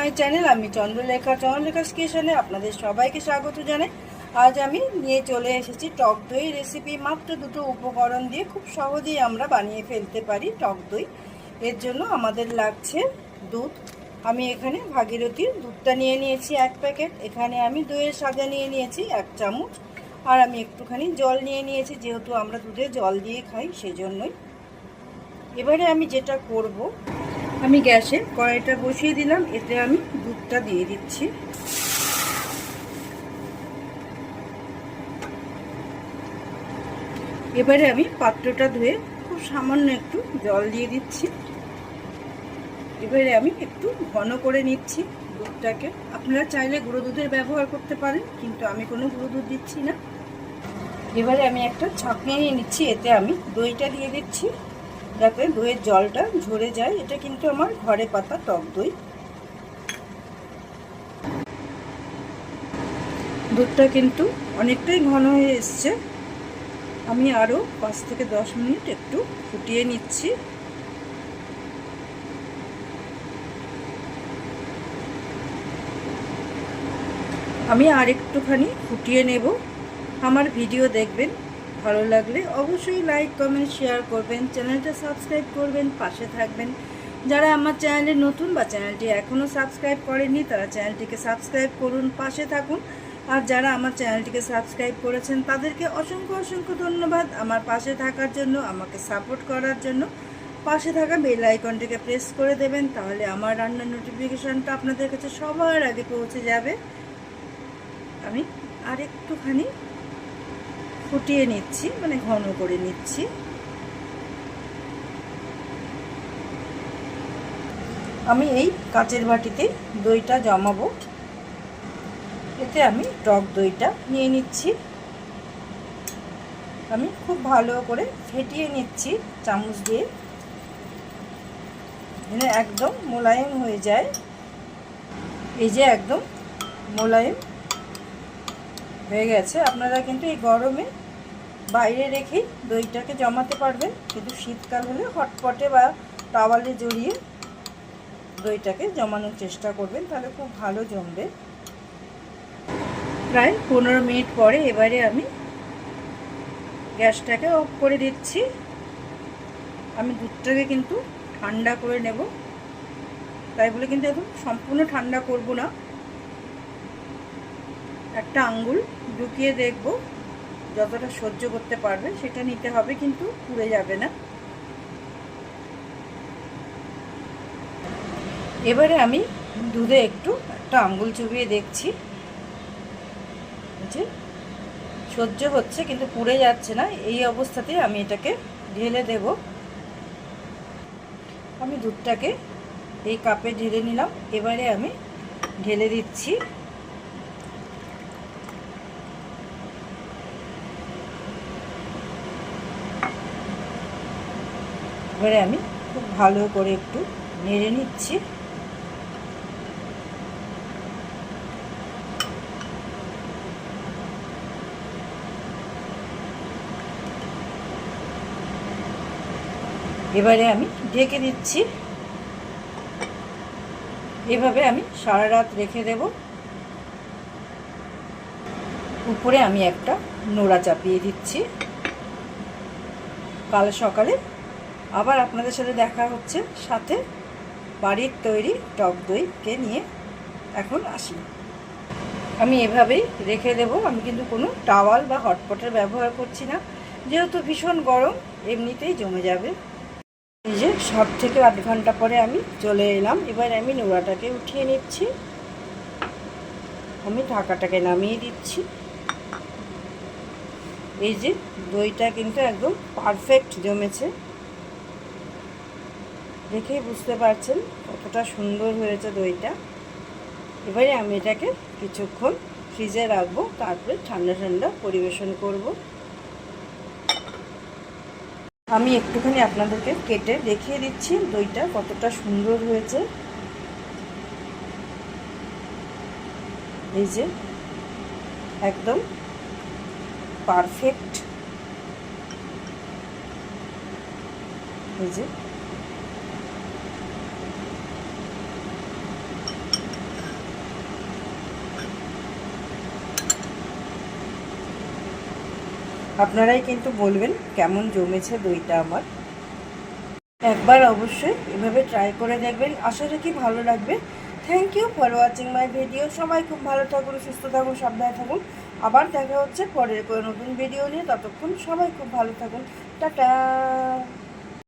My channel. আমি চন্দ্রলেখা স্টেশনে আপনাদের সবাইকে স্বাগত জানাই। আজ আমি নিয়ে চলে এসেছি টক দই রেসিপি। মাত্র দুটো উপকরণ দিয়ে খুব সহজেই আমরা বানিয়ে ফেলতে পারি টক দই। এর জন্য আমাদের লাগছে দুধ। আমি এখানে ভাগীরথীর দুধটা নিয়ে নিয়েছি 1 প্যাকেট। এখানে আমি দইয়ের সাজা নিয়ে নিয়েছি 1 চামচ। আর আমি একটুখানি জল নিয়ে নিয়েছি, যেহেতু আমরা দুধে জল দিয়ে খাই সেজন্যই। এবারে আমি যেটা করব, আমি গ্যাসে কড়াইটা বসিয়ে দিলাম, এতে আমি দুধটা দিয়ে দিচ্ছি। এবারে আমি পাত্রটা ধুয়ে খুব সামান্য একটু জল দিয়ে দিচ্ছি। এবারে আমি একটু ঘন করে নিচ্ছি দুধটাকে। আপনারা চাইলে গুঁড়ো দুধের ব্যবহার করতে পারেন, কিন্তু আমি কোনো গুঁড়ো দুধ দিচ্ছি না। এবারে আমি একটা ছাঁকনি নিয়ে নিচ্ছি, এতে আমি দইটা দিয়ে দিচ্ছি যাতে দইয়ের জলটা ঝরে যায়। এটা কিন্তু আমার ঘরে পাতা টক দই। দুধটা কিন্তু অনেকটাই ঘন হয়ে এসছে। আমি আরও 5 থেকে 10 মিনিট একটু ফুটিয়ে নিচ্ছি। আমি আর একটুখানি ফুটিয়ে নেব। আমার ভিডিও দেখবেন, ভালো লাগলে অবশ্যই লাইক কমেন্ট শেয়ার করবেন, চ্যানেলটা সাবস্ক্রাইব করবেন, পাশে থাকবেন। যারা আমার চ্যানেলে নতুন বা চ্যানেলটি এখনও সাবস্ক্রাইব করেননি তারা চ্যানেলটিকে সাবস্ক্রাইব করুন, পাশে থাকুন। আর যারা আমার চ্যানেলটিকে সাবস্ক্রাইব করেছেন তাদেরকে অসংখ্য অসংখ্য ধন্যবাদ আমার পাশে থাকার জন্য, আমাকে সাপোর্ট করার জন্য। পাশে থাকা বেল আইকনটিকে প্রেস করে দেবেন, তাহলে আমার রান্নার নোটিফিকেশানটা আপনাদের কাছে সবার আগে পৌঁছে যাবে। আমি আর একটুখানি ফুটিয়ে নিচ্ছি, মানে ঘন করে নিচ্ছি। আমি এই কাচের বাটিতে দইটা জমাবো। এতে আমি টক দইটা নিয়ে নিচ্ছি। আমি খুব ভালো করে ফেটিয়ে নিচ্ছি চামচ দিয়ে, মানে একদম মোলায়েম হয়ে যায়। এই যে একদম মোলায়েম হয়ে গেছে। আপনারা কিন্তু এই গরমে বাইরে রেখেই দইটাকে জমাতে পারবেন, কিন্তু শীতকাল হলে হটপটে বা টাওয়ালে জড়িয়ে দইটাকে জমানোর চেষ্টা করবেন, তাহলে খুব ভালো জমবে। প্রায় 15 মিনিট পরে এবারে আমি গ্যাসটাকে অফ করে দিচ্ছি। আমি দুধটাকে কিন্তু ঠান্ডা করে নেব, তাই বলে কিন্তু একদম সম্পূর্ণ ঠান্ডা করব না। একটা আঙ্গুল ঢুকিয়ে দেখব, যতটা সহ্য করতে পারবে সেটা নিতে হবে, কিন্তু পুড়ে যাবে না। এবারে আমি দুধে একটা আঙ্গুল চুবিয়ে দেখছি যে সহ্য হচ্ছে কিন্তু পুড়ে যাচ্ছে না। এই অবস্থাতে আমি এটাকে ঢেলে দেব। আমি দুধটাকে এই কাপে ঢেলে নিলাম। এবারে আমি ঢেলে দিচ্ছি। এবারে আমি খুব ভালো করে একটু নেড়ে নিচ্ছি। এবারে আমি ঢেকে দিচ্ছি। এভাবে আমি সারা রাত রেখে দেব। উপরে আমি একটা নোড়া চাপিয়ে দিচ্ছি। কাল সকালে আবার আপনাদের সাথে দেখা হচ্ছে, সাথে বাড়ির তৈরি টক দইকে নিয়ে। এখন আসি। আমি এভাবেই রেখে দেব। আমি কিন্তু কোনো টাওয়াল বা হটপটের ব্যবহার করছি না, যেহেতু ভীষণ গরম, এমনিতেই জমে যাবে। এই যে 7 থেকে 8 ঘন্টা পরে আমি চলে এলাম। এবার আমি নোড়াটাকে উঠিয়ে নিচ্ছি। আমি ঢাকাটাকে নামিয়ে দিচ্ছি। এই যে দইটা কিন্তু একদম পারফেক্ট জমেছে, দেখেই বুঝতে পারছেন কতটা সুন্দর হয়েছে দইটা। এবারে আমি এটাকে কিছুক্ষণ ফ্রিজে রাখবো, তারপরে ঠান্ডা ঠান্ডা পরিবেশন করব। আমি একটুখানি আপনাদেরকে কেটে দেখিয়ে দিচ্ছি দইটা কতটা সুন্দর হয়েছে। এই যে একদম পারফেক্ট। এই যে আপনারাই কিন্তু বলবেন কেমন জমেছে দইটা আমার। একবার অবশ্যই এভাবে ট্রাই করে দেখবেন, আশা রাখি ভালো লাগবে। Thank you for watching my video. সবাই খুব ভালো থাকুন, সুস্থ থাকুন, সাবধানে থাকুন। আবার দেখা হচ্ছে পরের কোনো নতুন ভিডিও নিয়ে। ততক্ষণ সবাই খুব ভালো থাকুন। টাটা।